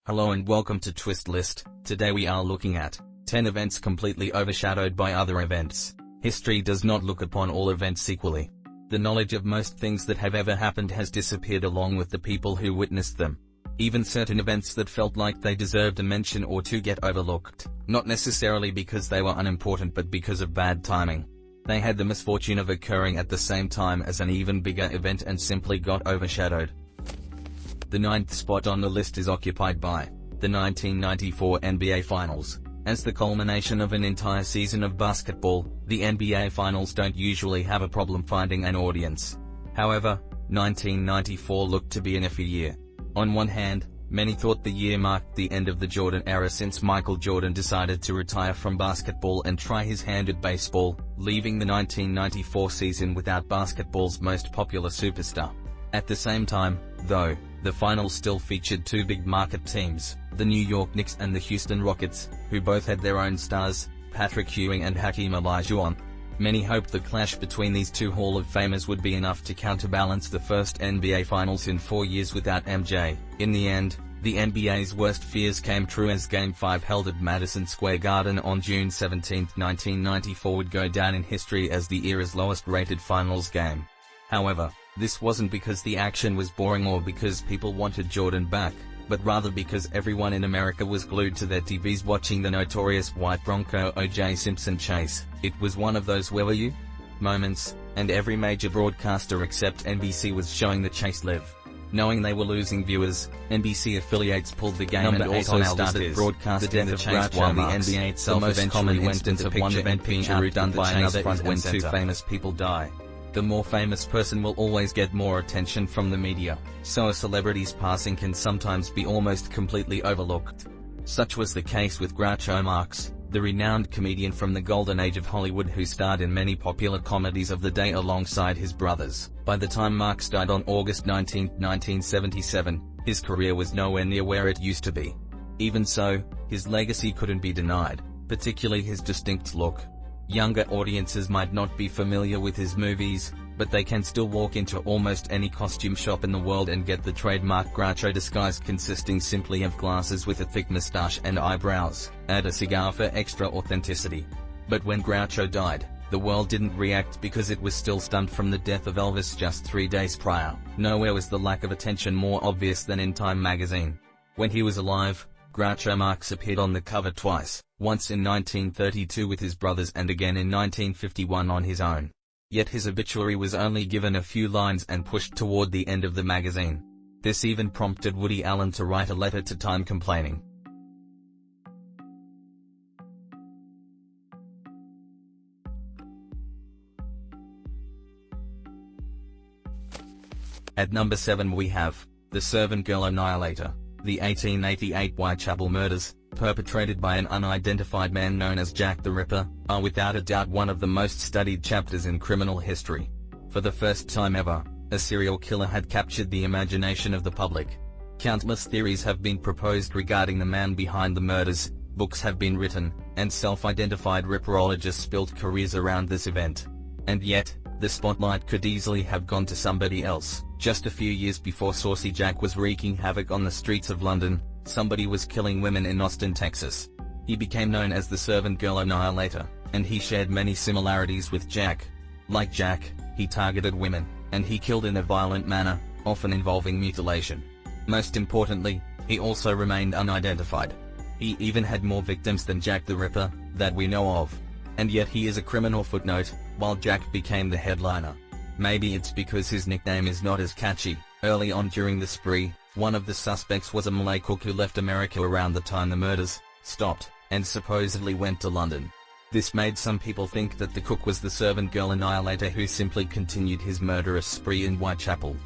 Hello and welcome to Twist List. Today we are looking at 10 events completely overshadowed by other events. History does not look upon all events equally. The knowledge of most things that have ever happened has disappeared along with the people who witnessed them. Even certain events that felt like they deserved a mention or two get overlooked, not necessarily because they were unimportant but because of bad timing. They had the misfortune of occurring at the same time as an even bigger event and simply got overshadowed. The 9th spot on the list is occupied by the 1994 NBA Finals. As the culmination of an entire season of basketball, the NBA Finals don't usually have a problem finding an audience. However, 1994 looked to be an iffy year. On one hand, many thought the year marked the end of the Jordan era since Michael Jordan decided to retire from basketball and try his hand at baseball, leaving the 1994 season without basketball's most popular superstar. At the same time, though, the finals still featured two big-market teams, the New York Knicks and the Houston Rockets, who both had their own stars, Patrick Ewing and Hakeem Olajuwon. Many hoped the clash between these two Hall of Famers would be enough to counterbalance the first NBA Finals in 4 years without MJ. In the end, the NBA's worst fears came true as Game 5 held at Madison Square Garden on June 17, 1994 would go down in history as the era's lowest-rated finals game. However, this wasn't because the action was boring or because people wanted Jordan back, but rather because everyone in America was glued to their TVs watching the notorious white Bronco O.J. Simpson chase. It was one of those "where were you?" moments, and every major broadcaster except NBC was showing the chase live. Knowing they were losing viewers, NBC affiliates pulled the game and also started broadcasting the chase while the NBA itself eventually went into one event being outdone by another is when two famous people die. The more famous person will always get more attention from the media, so a celebrity's passing can sometimes be almost completely overlooked. Such was the case with Groucho Marx, the renowned comedian from the golden age of Hollywood who starred in many popular comedies of the day alongside his brothers. By the time Marx died on August 19, 1977, his career was nowhere near where it used to be. Even so, his legacy couldn't be denied, particularly his distinct look. Younger audiences might not be familiar with his movies, but they can still walk into almost any costume shop in the world and get the trademark Groucho disguise consisting simply of glasses with a thick mustache and eyebrows. Add a cigar for extra authenticity. But when Groucho died, the world didn't react because it was still stunned from the death of Elvis just 3 days prior. Nowhere was the lack of attention more obvious than in Time magazine. When he was alive, Groucho Marx appeared on the cover twice, once in 1932 with his brothers and again in 1951 on his own. Yet his obituary was only given a few lines and pushed toward the end of the magazine. This even prompted Woody Allen to write a letter to Time complaining. At number 7 we have the Servant Girl Annihilator. The 1888 Whitechapel murders, perpetrated by an unidentified man known as Jack the Ripper, are without a doubt one of the most studied chapters in criminal history. For the first time ever, a serial killer had captured the imagination of the public. Countless theories have been proposed regarding the man behind the murders, books have been written, and self-identified ripperologists built careers around this event. And yet, the spotlight could easily have gone to somebody else. Just a few years before Saucy Jack was wreaking havoc on the streets of London, somebody was killing women in Austin, Texas. He became known as the Servant Girl Annihilator, and he shared many similarities with Jack. Like Jack, he targeted women, and he killed in a violent manner, often involving mutilation. Most importantly, he also remained unidentified. He even had more victims than Jack the Ripper, that we know of. And yet he is a criminal footnote, while Jack became the headliner. Maybe it's because his nickname is not as catchy. Early on during the spree, one of the suspects was a Malay cook who left America around the time the murders stopped, and supposedly went to London. This made some people think that the cook was the Servant Girl Annihilator who simply continued his murderous spree in Whitechapel.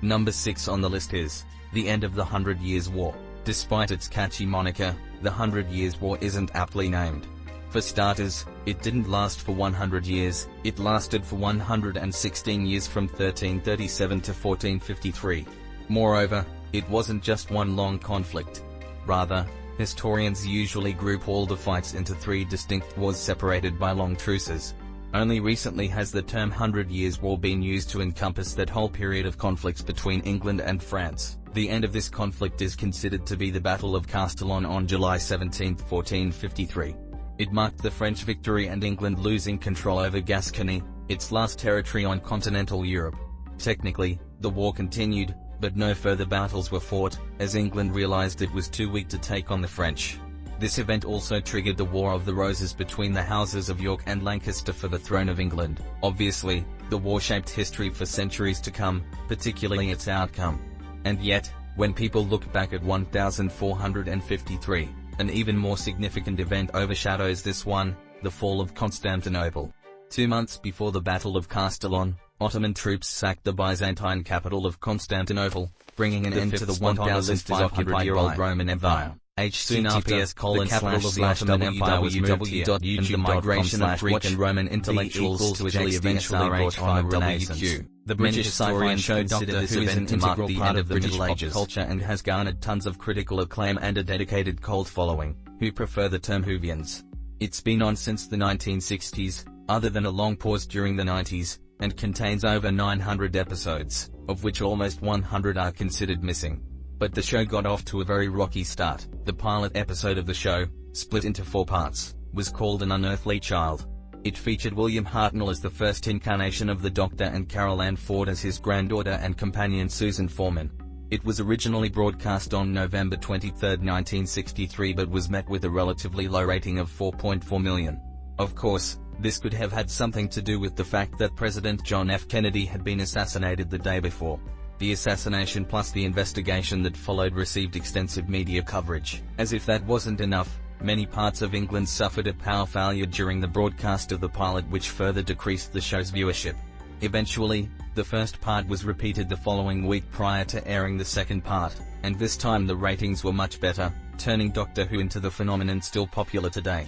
Number 6 on the list is the end of the 100 Years' War. Despite its catchy moniker, the 100 Years' War isn't aptly named. For starters, it didn't last for 100 years, it lasted for 116 years from 1337 to 1453. Moreover, it wasn't just one long conflict. Rather, historians usually group all the fights into 3 distinct wars separated by long truces. Only recently has the term 100 Years' War been used to encompass that whole period of conflicts between England and France. The end of this conflict is considered to be the Battle of Castellon on July 17, 1453. It marked the French victory and England losing control over Gascony, its last territory on continental Europe. Technically, the war continued, but no further battles were fought, as England realized it was too weak to take on the French. This event also triggered the War of the Roses between the houses of York and Lancaster for the throne of England. Obviously, the war shaped history for centuries to come, particularly its outcome. And yet, when people look back at 1453, an even more significant event overshadows this one, the fall of Constantinople. 2 months before the Battle of Castellon, Ottoman troops sacked the Byzantine capital of Constantinople, bringing an end to the 1,500-year-old Roman Empire. Soon after, the capital of the Ottoman Empire was moved here, and the migration of Greek and Roman intellectuals to Italy eventually brought on a Renaissance. The British sci-fi show Doctor Who is an integral part of the British pop culture and has garnered tons of critical acclaim and a dedicated cult following, who prefer the term Whovians. It's been on since the 1960s, other than a long pause during the 90s, and contains over 900 episodes, of which almost 100 are considered missing. But the show got off to a very rocky start. The pilot episode of the show, split into 4 parts, was called An Unearthly Child. It featured William Hartnell as the first incarnation of the Doctor and Carol Ann Ford as his granddaughter and companion Susan Foreman. It was originally broadcast on November 23, 1963, but was met with a relatively low rating of 4.4 million. Of course, this could have had something to do with the fact that President John F. Kennedy had been assassinated the day before. The assassination plus the investigation that followed received extensive media coverage. As if that wasn't enough, many parts of England suffered a power failure during the broadcast of the pilot, which further decreased the show's viewership. Eventually, the first part was repeated the following week prior to airing the second part, and this time the ratings were much better, turning Doctor Who into the phenomenon still popular today.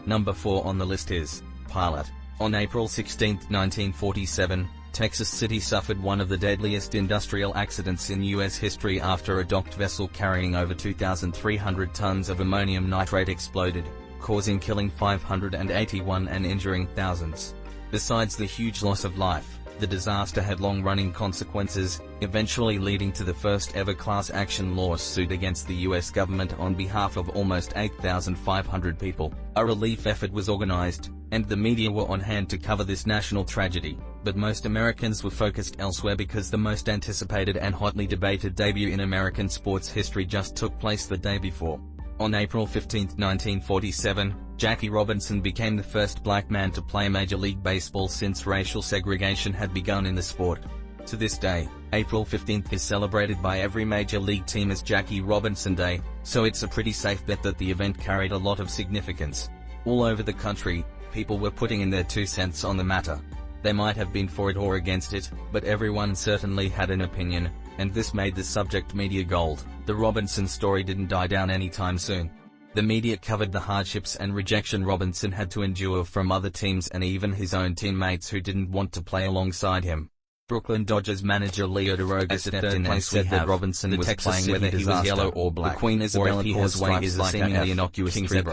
Number 4 on the list is Pilot. On April 16, 1947, Texas City suffered one of the deadliest industrial accidents in U.S. history after a docked vessel carrying over 2,300 tons of ammonium nitrate exploded, causing killing 581 and injuring thousands. Besides the huge loss of life, the disaster had long-running consequences, eventually leading to the first-ever class action lawsuit against the U.S. government on behalf of almost 8,500 people. A relief effort was organized, and the media were on hand to cover this national tragedy, but most Americans were focused elsewhere because the most anticipated and hotly debated debut in American sports history just took place the day before. On April 15, 1947, Jackie Robinson became the first black man to play Major League Baseball since racial segregation had begun in the sport. To this day, April 15th is celebrated by every Major League team as Jackie Robinson Day, so it's a pretty safe bet that the event carried a lot of significance. All over the country, people were putting in their 2 cents on the matter. They might have been for it or against it, but everyone certainly had an opinion, and this made the subject media gold. The Robinson story didn't die down anytime soon. The media covered the hardships and rejection Robinson had to endure from other teams and even his own teammates who didn't want to play alongside him. Brooklyn Dodgers manager Leo DeRoga stepped in and said that Robinson was playing whether he was yellow or black. The Queen Isabella Causeway is a seemingly innocuous 3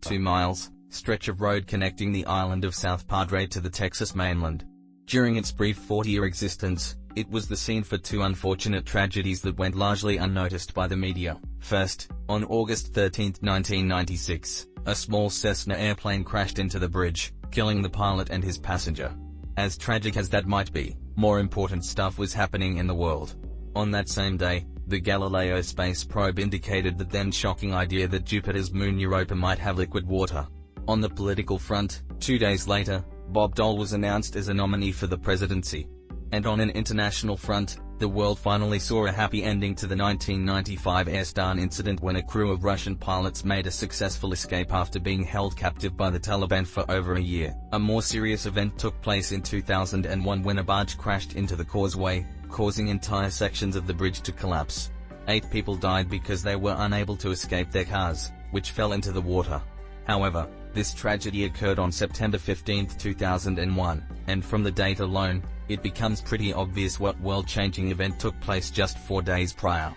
2 miles, stretch of road connecting the island of South Padre to the Texas mainland. During its brief 40-year existence, it was the scene for 2 unfortunate tragedies that went largely unnoticed by the media. First, on August 13, 1996, a small Cessna airplane crashed into the bridge, killing the pilot and his passenger. As tragic as that might be, more important stuff was happening in the world. On that same day, the Galileo space probe indicated the then shocking idea that Jupiter's moon Europa might have liquid water. On the political front, 2 days later, Bob Dole was announced as a nominee for the presidency. And on an international front, the world finally saw a happy ending to the 1995 Airstar incident when a crew of Russian pilots made a successful escape after being held captive by the Taliban for over a year. A more serious event took place in 2001 when a barge crashed into the causeway, causing entire sections of the bridge to collapse. 8 people died because they were unable to escape their cars, which fell into the water. However, this tragedy occurred on September 15, 2001, and from the date alone, it becomes pretty obvious what world-changing event took place just 4 days prior.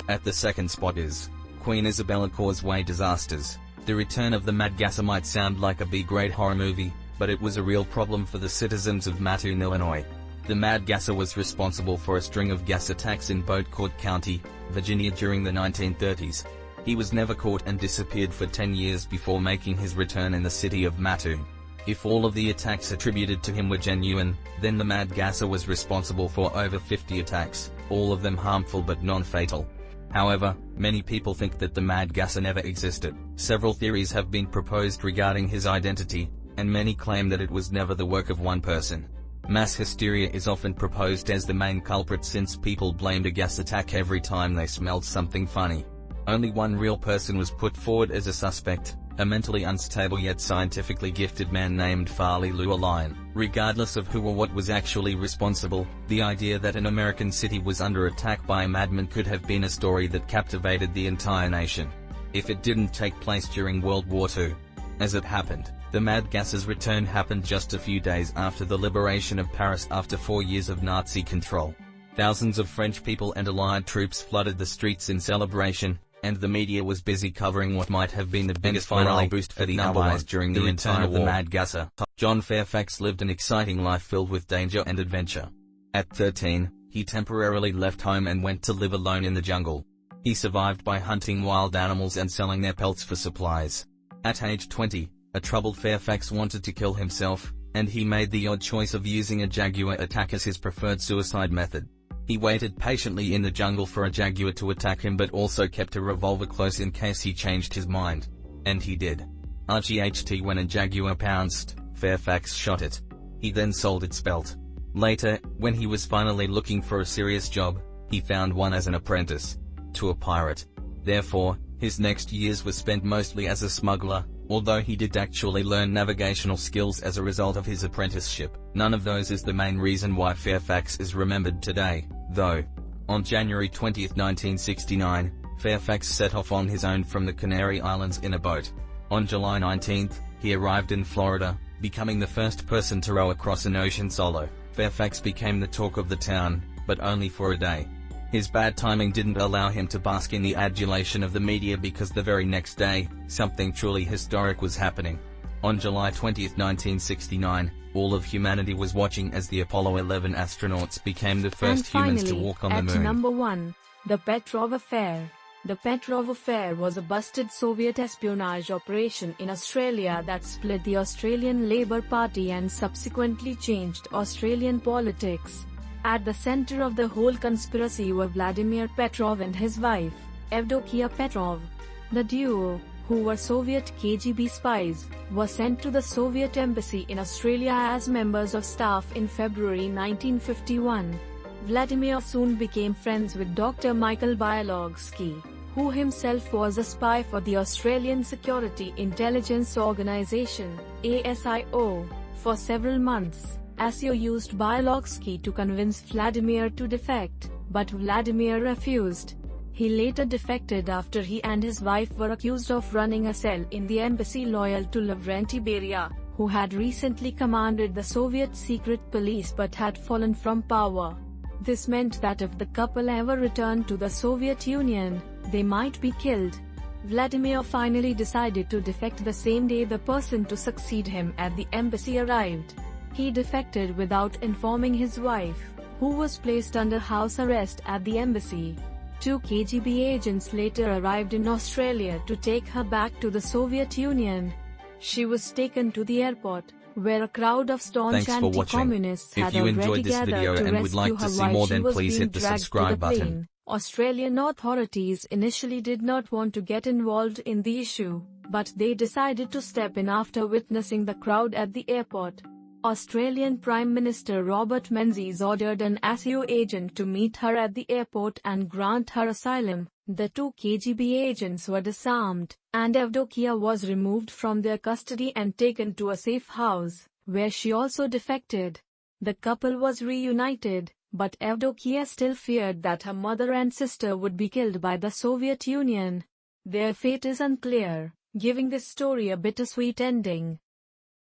At the second spot is Queen Isabella Causeway disasters. The return of the mad gasser might sound like a B-grade horror movie, but it was a real problem for the citizens of Mattoon, Illinois. The mad gasser was responsible for a string of gas attacks in Beaucourt County, Virginia during the 1930s. He was never caught and disappeared for 10 years before making his return in the city of Mattoon. If all of the attacks attributed to him were genuine, then the mad gasser was responsible for over 50 attacks, all of them harmful but non-fatal. However, many people think that the mad gasser never existed. Several theories have been proposed regarding his identity, and many claim that it was never the work of one person. Mass hysteria is often proposed as the main culprit since people blamed a gas attack every time they smelled something funny. Only one real person was put forward as a suspect, a mentally unstable yet scientifically gifted man named Farley Llewellyn. Regardless of who or what was actually responsible, the idea that an American city was under attack by a madman could have been a story that captivated the entire nation. If it didn't take place during World War II. As it happened, the mad gasser's return happened just a few days after the liberation of Paris after 4 years of Nazi control. Thousands of French people and Allied troops flooded the streets in celebration, and the media was busy covering what might have been the biggest morale boost for the Allies during the entire war. The mad gasser, John Fairfax, lived an exciting life filled with danger and adventure. At 13, he temporarily left home and went to live alone in the jungle. He survived by hunting wild animals and selling their pelts for supplies. At age 20, a troubled Fairfax wanted to kill himself, and he made the odd choice of using a jaguar attack as his preferred suicide method. He waited patiently in the jungle for a jaguar to attack him but also kept a revolver close in case he changed his mind. And he did. RGHT when a jaguar pounced, Fairfax shot it. He then sold its pelt. Later, when he was finally looking for a serious job, he found one as an apprentice to a pirate. Therefore, his next years were spent mostly as a smuggler, although he did actually learn navigational skills as a result of his apprenticeship. None of those is the main reason why Fairfax is remembered today, though. On January 20, 1969, Fairfax set off on his own from the Canary Islands in a boat. On July 19, he arrived in Florida, becoming the first person to row across an ocean solo. Fairfax became the talk of the town, but only for a day. His bad timing didn't allow him to bask in the adulation of the media because the very next day, something truly historic was happening. On July 20, 1969, all of humanity was watching as the Apollo 11 astronauts became the first humans to walk on the moon. At number 1, the Petrov Affair. The Petrov Affair was a busted Soviet espionage operation in Australia that split the Australian Labor Party and subsequently changed Australian politics. At the center of the whole conspiracy were Vladimir Petrov and his wife, Evdokia Petrov. The duo, who were Soviet KGB spies, were sent to the Soviet embassy in Australia as members of staff in February 1951. Vladimir soon became friends with Dr. Michael Bialogsky, who himself was a spy for the Australian Security Intelligence Organisation, ASIO, for several months. ASIO used Bialogsky to convince Vladimir to defect, but Vladimir refused. He later defected after he and his wife were accused of running a cell in the embassy loyal to Lavrenti Beria, who had recently commanded the Soviet secret police but had fallen from power. This meant that if the couple ever returned to the Soviet Union, they might be killed. Vladimir finally decided to defect the same day the person to succeed him at the embassy arrived. He defected without informing his wife, who was placed under house arrest at the embassy. 2 KGB agents later arrived in Australia to take her back to the Soviet Union. She was taken to the airport, where a crowd of staunch anti-communists had already gathered to rescue her while she was being dragged to the plane. Australian authorities initially did not want to get involved in the issue, but they decided to step in after witnessing the crowd at the airport. Australian Prime Minister Robert Menzies ordered an ASIO agent to meet her at the airport and grant her asylum. The 2 KGB agents were disarmed, and Evdokia was removed from their custody and taken to a safe house, where she also defected. The couple was reunited, but Evdokia still feared that her mother and sister would be killed by the Soviet Union. Their fate is unclear, giving this story a bittersweet ending.